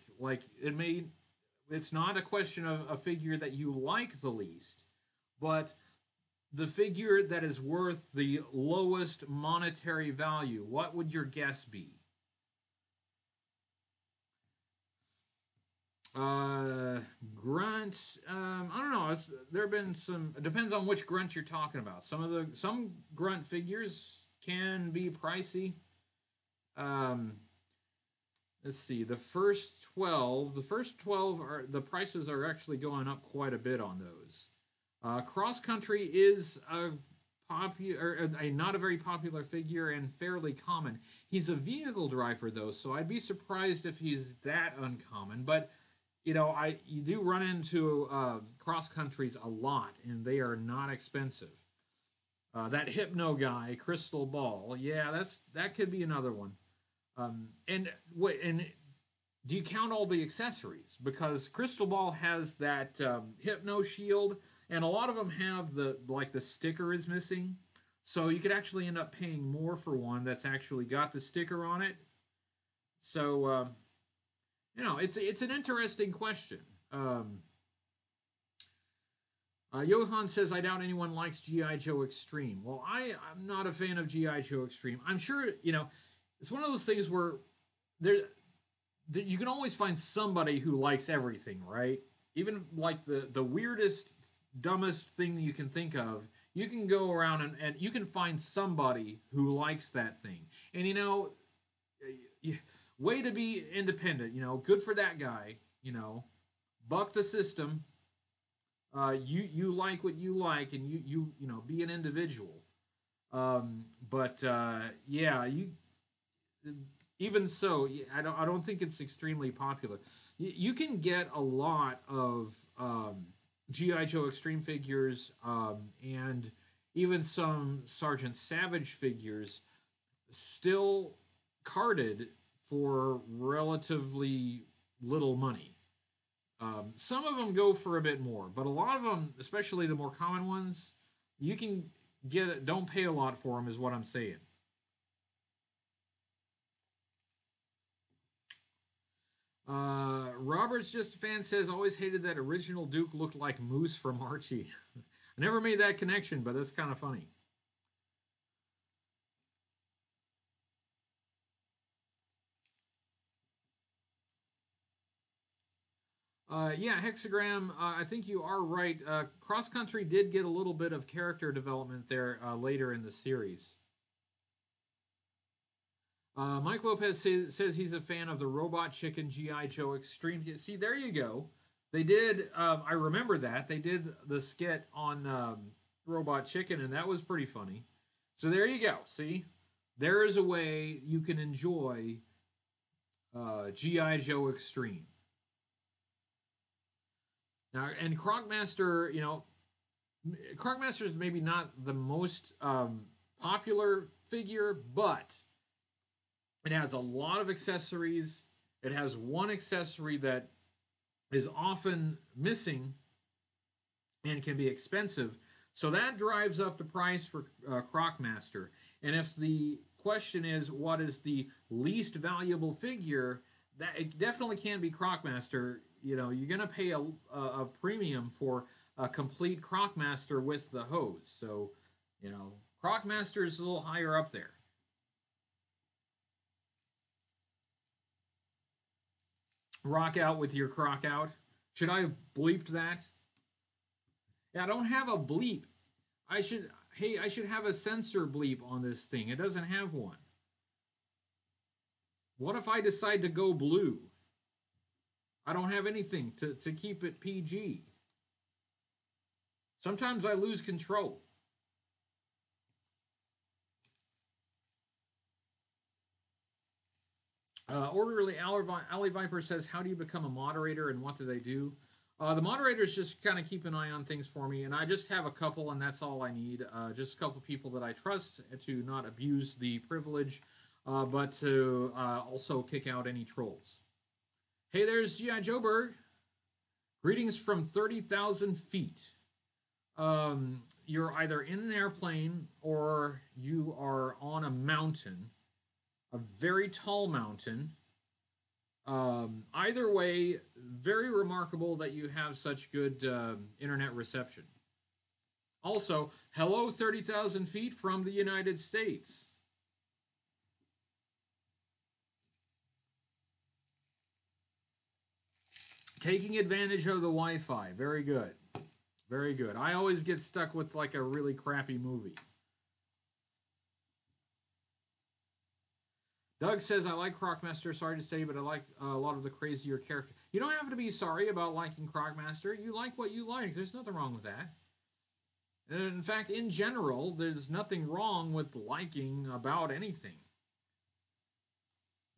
A: it's not a question of a figure that you like the least, but the figure that is worth the lowest monetary value. What would your guess be? Grunt. I don't know. There have been some. It depends on which grunt you're talking about. Some grunt figures can be pricey. Um, let's see. The first 12. The first 12 are the prices are actually going up quite a bit on those. Cross country is a not a very popular figure and fairly common. He's a vehicle driver though, so I'd be surprised if he's that uncommon. But you do run into cross countries a lot, and they are not expensive. That Hypno guy, Crystal Ball, yeah, that could be another one. And do you count all the accessories? Because Crystal Ball has that Hypno shield, and a lot of them have the sticker is missing, so you could actually end up paying more for one that's actually got the sticker on it. So it's an interesting question. Johan says, I doubt anyone likes G.I. Joe Extreme. Well, I'm not a fan of G.I. Joe Extreme. I'm sure, it's one of those things where you can always find somebody who likes everything, right? Even like the weirdest, dumbest thing you can think of, you can go around and you can find somebody who likes that thing. And, way to be independent, good for that guy, buck the system. You like what you like, and you be an individual. But yeah, you even so, I don't think it's extremely popular. You can get a lot of GI Joe Extreme figures, and even some Sergeant Savage figures, still carded for relatively little money. Some of them go for a bit more, but a lot of them, especially the more common ones, you can get it. Don't pay a lot for them, is what I'm saying. Robert's Just a Fan says, always hated that original Duke looked like Moose from Archie. I never made that connection, but that's kind of funny. Yeah, Hexagram, I think you are right. Cross Country did get a little bit of character development there later in the series. Mike Lopez says he's a fan of the Robot Chicken G.I. Joe Extreme. See, there you go. They did, I remember that. They did the skit on Robot Chicken, and that was pretty funny. So there you go. See? There is a way you can enjoy G.I. Joe Extreme. Now, and Cronkmaster, Crocmaster is maybe not the most popular figure, but it has a lot of accessories. It has one accessory that is often missing and can be expensive. So that drives up the price for Crocmaster. And if the question is what is the least valuable figure, that it definitely can be Crocmaster. You know, you're gonna pay a premium for a complete Crocmaster with the hose. So, you know, Crocmaster is a little higher up there. Rock out with your croc out. Should I have bleeped that? Yeah, I don't have a bleep. I should, hey, I should have a censor bleep on this thing. It doesn't have one. What if I decide to go blue? I don't have anything to keep it PG. Sometimes I lose control. Orderly Alley Viper says, how do you become a moderator and what do they do? The moderators just kind of keep an eye on things for me, and I just have a couple, and that's all I need. Just a couple people that I trust to not abuse the privilege, but to also kick out any trolls. Hey, there's G.I. Joeberg. Greetings from 30,000 feet. You're either in an airplane or you are on a mountain, a very tall mountain. Either way, very remarkable that you have such good internet reception. Also, hello 30,000 feet from the United States. Taking advantage of the Wi-Fi. Very good. Very good. I always get stuck with like a really crappy movie. Doug says, I like Crocmaster, sorry to say, but I like a lot of the crazier characters. You don't have to be sorry about liking Crocmaster. You like what you like. There's nothing wrong with that. And in fact, in general, there's nothing wrong with liking about anything.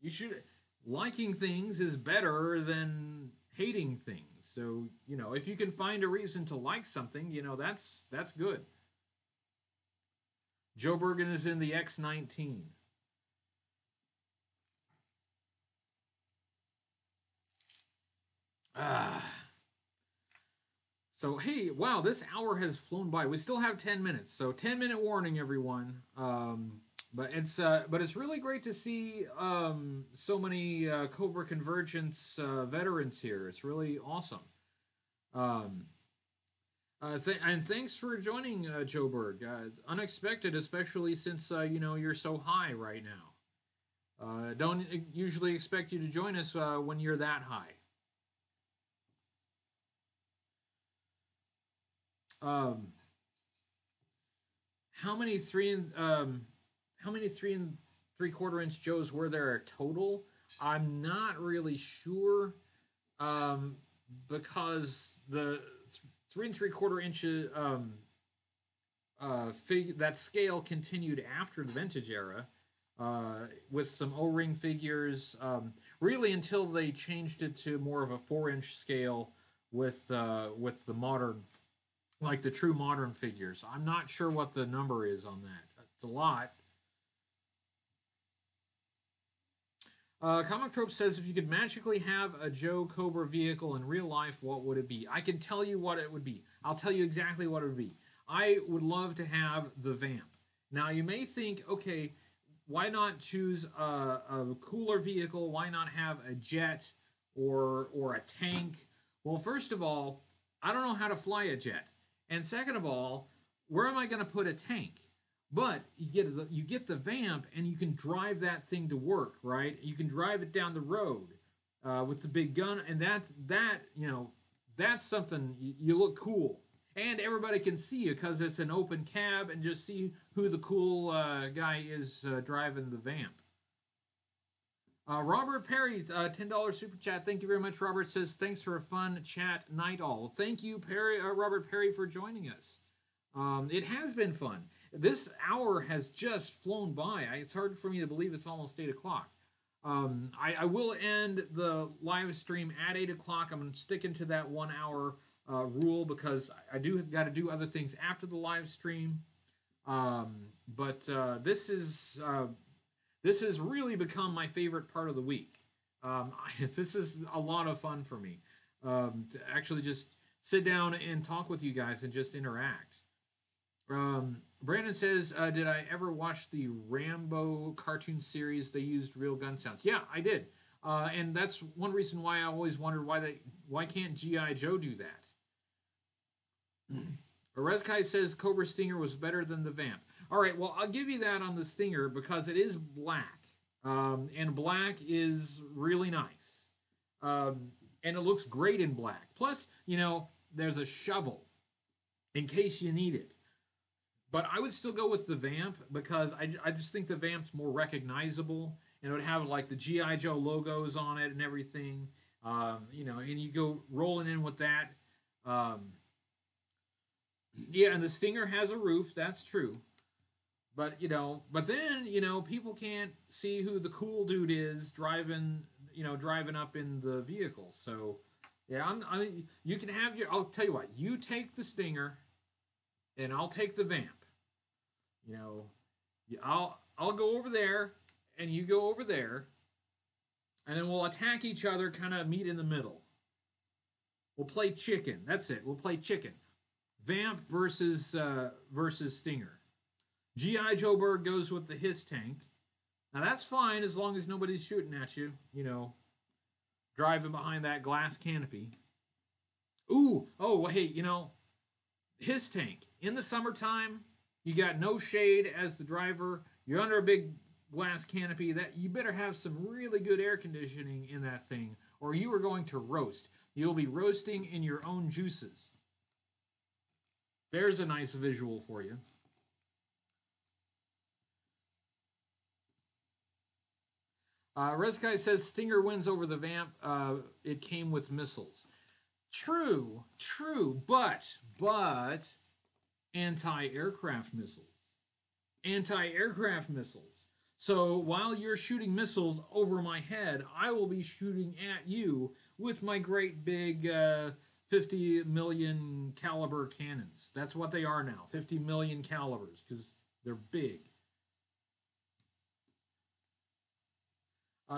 A: You should... Liking things is better than hating things. So, you know, if you can find a reason to like something, you know, that's good. Joe Bergen is in the X-19. So, hey, wow, this hour has flown by. We still have 10 minutes, so 10-minute warning, everyone. But it's really great to see so many Cobra Convergence veterans here. It's really awesome. And thanks for joining, Joe Berg. Unexpected, especially since you know you're so high right now. Don't usually expect you to join us when you're that high. How many 3 3/4 inch Joes were there total? I'm not really sure, because the 3 3/4 inches that scale continued after the vintage era, with some O-ring figures, really until they changed it to more of a 4-inch scale with the modern, like the true modern figures. I'm not sure what the number is on that. It's a lot. Comic Trope says, if you could magically have a Joe Cobra vehicle in real life, what would it be? I can tell you what it would be. I'll tell you exactly what it would be. I would love to have the Vamp. Now, you may think, okay, why not choose a cooler vehicle? Why not have a jet or a tank? Well, first of all, I don't know how to fly a jet. And second of all, where am I going to put a tank? But you get the Vamp, and you can drive that thing to work, right? You can drive it down the road with the big gun, and that's something you look cool, and everybody can see you because it's an open cab, and just see who the cool guy is driving the Vamp. Robert Perry, $10 super chat. Thank you very much. Robert says, thanks for a fun chat night all. Thank you, Robert Perry, for joining us. It has been fun. This hour has just flown by. It's hard for me to believe it's almost 8 o'clock. I will end the live stream at 8 o'clock. I'm sticking to that 1 hour rule because I do got to do other things after the live stream. But this has really become my favorite part of the week. This is a lot of fun for me to actually just sit down and talk with you guys and just interact. Brandon says, "Did I ever watch the Rambo cartoon series? They used real gun sounds." Yeah, I did, and that's one reason why I always wondered why can't GI Joe do that. Rezkai says Cobra Stinger was better than the Vamp. All right, well, I'll give you that on the Stinger because it is black, and black is really nice, and it looks great in black. Plus, there's a shovel in case you need it. But I would still go with the Vamp because I just think the Vamp's more recognizable, and it would have like the GI Joe logos on it and everything. And you go rolling in with that. Yeah, and the Stinger has a roof. That's true. But then people can't see who the cool dude is driving up in the vehicle. So yeah, you can have your. I'll tell you what. You take the Stinger, and I'll take the Vamp. I'll go over there, and you go over there, and then we'll attack each other. Kind of meet in the middle. We'll play chicken. That's it. We'll play chicken. Vamp versus Stinger. G.I. Joe Berg goes with the Hiss tank. Now that's fine as long as nobody's shooting at you, driving behind that glass canopy. Ooh, oh, hey, Hiss tank. In the summertime, you got no shade as the driver. You're under a big glass canopy. That you better have some really good air conditioning in that thing, or you are going to roast. You'll be roasting in your own juices. There's a nice visual for you. Reskai says Stinger wins over the Vamp. It came with missiles. True, but anti-aircraft missiles. So while you're shooting missiles over my head, I will be shooting at you with my great big 50 million caliber cannons. That's what they are now, 50 million calibers, because they're big.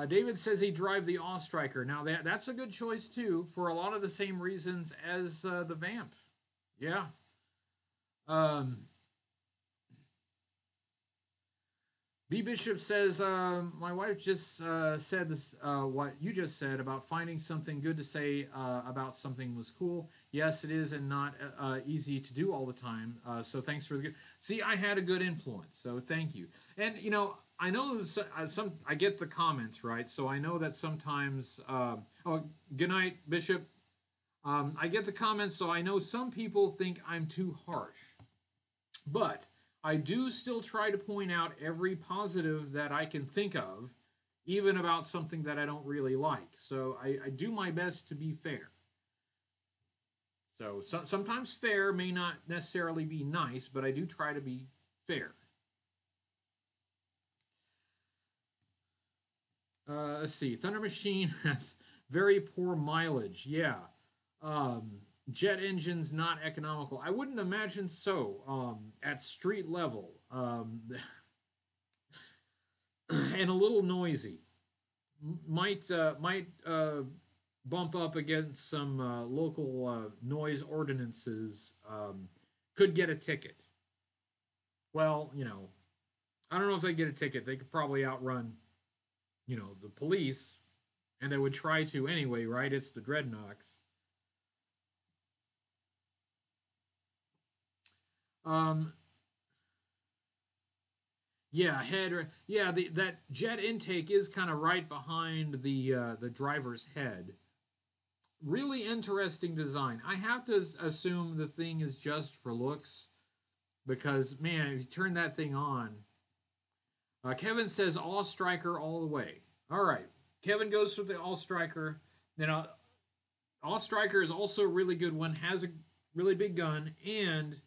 A: David says he drive the Awe Striker. Now that's a good choice too, for a lot of the same reasons as the Vamp. Yeah. B Bishop says my wife just said this. What you just said about finding something good to say about something was cool. Yes, it is, and not easy to do all the time. So thanks for the good. See, I had a good influence, so thank you. And I know I get the comments, right? So I know that sometimes. Good night, Bishop. I get the comments, so I know some people think I'm too harsh, but I do still try to point out every positive that I can think of, even about something that I don't really like. So I do my best to be fair. So sometimes fair may not necessarily be nice, but I do try to be fair. Let's see. Thunder Machine has very poor mileage. Yeah. Jet engines not economical. I wouldn't imagine so at street level. And a little noisy. Might bump up against some local noise ordinances. Could get a ticket. Well, I don't know if they get a ticket. They could probably outrun, the police, and they would try to anyway, right? It's the Dreadnoks. That jet intake is kind of right behind the driver's head. Really interesting design. I have to assume the thing is just for looks, because man, if you turn that thing on. Kevin says All Striker all the way. All right, Kevin goes with the All Striker. All Striker is also a really good one. Has a really big gun and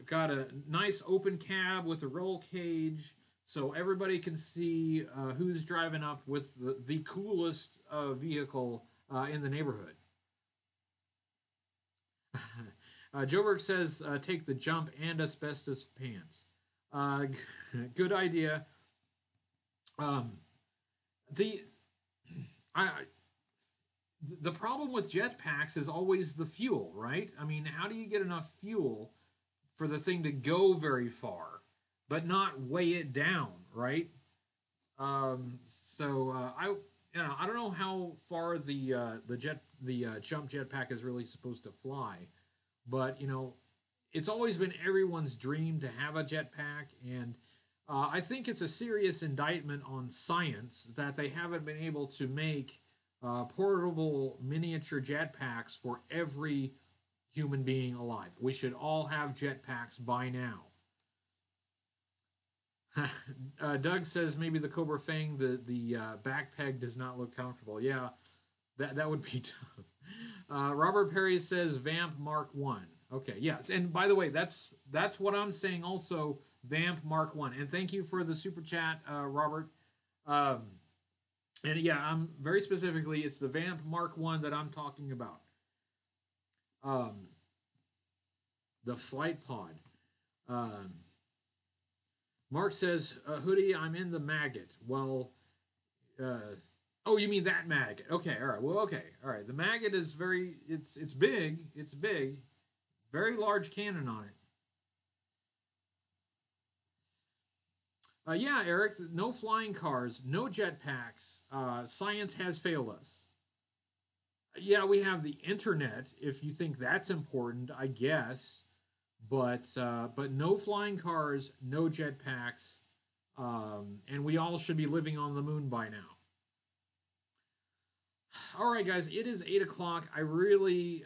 A: got a nice open cab with a roll cage, so everybody can see who's driving up with the coolest vehicle in the neighborhood. Joburg says take the jump and asbestos pants. Good idea. Um, the I the problem with jetpacks is always the fuel, right? I mean, how do you get enough fuel for the thing to go very far, but not weigh it down, right? I don't know how far the jump jetpack is really supposed to fly, but it's always been everyone's dream to have a jetpack, and I think it's a serious indictment on science that they haven't been able to make portable miniature jetpacks for every human being alive. We should all have jetpacks by now. Doug says maybe the Cobra Fang, the back peg does not look comfortable. Yeah, that would be tough. Robert Perry says Vamp Mark One. Okay, yes, and by the way, that's what I'm saying. Also, Vamp Mark One, and thank you for the super chat, Robert. And yeah, I'm very specifically, it's the Vamp Mark One that I'm talking about. The flight pod. Mark says, Hoodie, I'm in the maggot. Well, oh, you mean that maggot? Okay, all right. Well, okay, all right. The maggot is it's big. It's big. Very large cannon on it. Yeah, Eric, no flying cars, no jetpacks. Science has failed us. Yeah, we have the internet, if you think that's important, I guess. But no flying cars, no jetpacks, and we all should be living on the moon by now. All right, guys, it is 8 o'clock. I really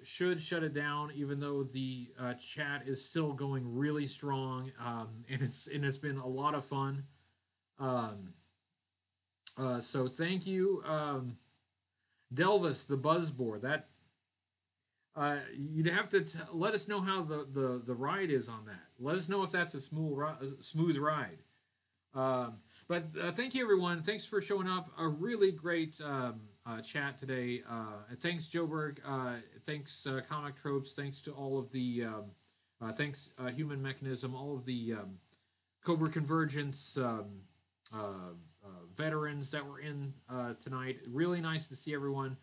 A: should shut it down, even though the chat is still going really strong, and it's been a lot of fun. So thank you, Delvis, the buzzboard. That you'd have to let us know how the ride is on that. Let us know if that's a smooth ride. But thank you, everyone. Thanks for showing up. A really great chat today. Thanks, Joburg. Thanks, Comic Tropes. Thanks to all of the thanks, Human Mechanism. All of the Cobra Convergence veterans that were in tonight. Really nice to see everyone.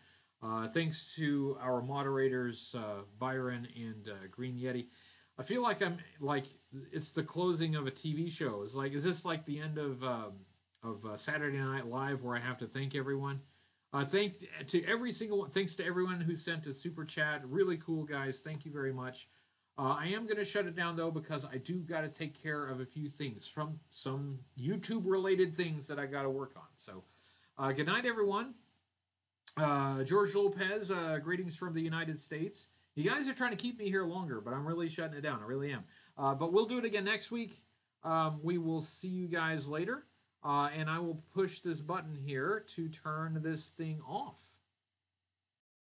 A: Thanks to our moderators, Byron and Green Yeti. I feel like it's the closing of a TV show. Is this like the end of Saturday Night Live where I have to thank everyone? Thanks to everyone who sent a super chat. Really cool, guys. Thank you very much. I am going to shut it down though because I do got to take care of a few things from some YouTube related things that I got to work on. So, good night, everyone. George Lopez, greetings from the United States. You guys are trying to keep me here longer, but I'm really shutting it down. I really am. But we'll do it again next week. We will see you guys later. And I will push this button here to turn this thing off.